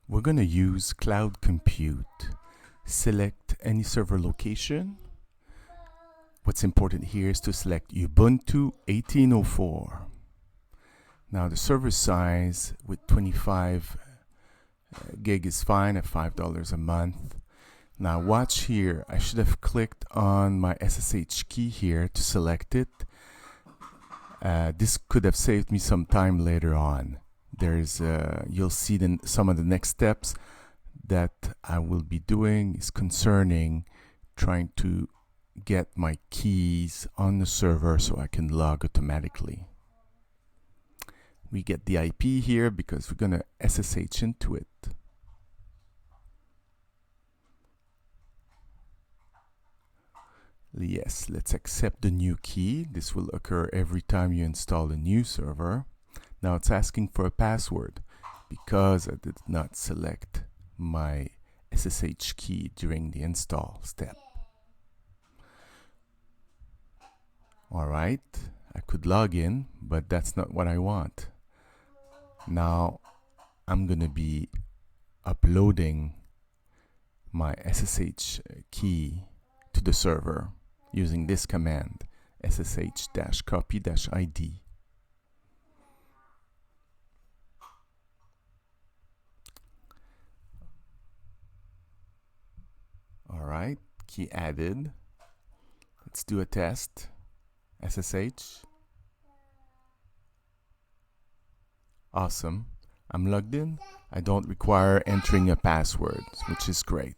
We're going to use cloud compute. Select any server location. What's important here is to select Ubuntu 1804. Now the server size with 25 gig is fine at $5 a month. Now watch here, I should have clicked on my SSH key here to select it. This could have saved me some time later on. You'll see some of the next steps that I will be doing is concerning trying to get my keys on the server so I can log automatically. We get the IP here because we're going to SSH into it. Yes, let's accept the new key. This will occur every time you install a new server. Now it's asking for a password because I did not select my SSH key during the install step. Alright, I could log in, but that's not what I want. Now I'm going to be uploading my SSH key to the server using this command, ssh-copy-id. Alright, key added. Let's do a test. SSH. Awesome. I'm logged in. I don't require entering a password, which is great.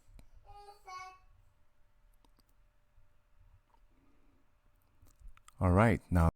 All right, now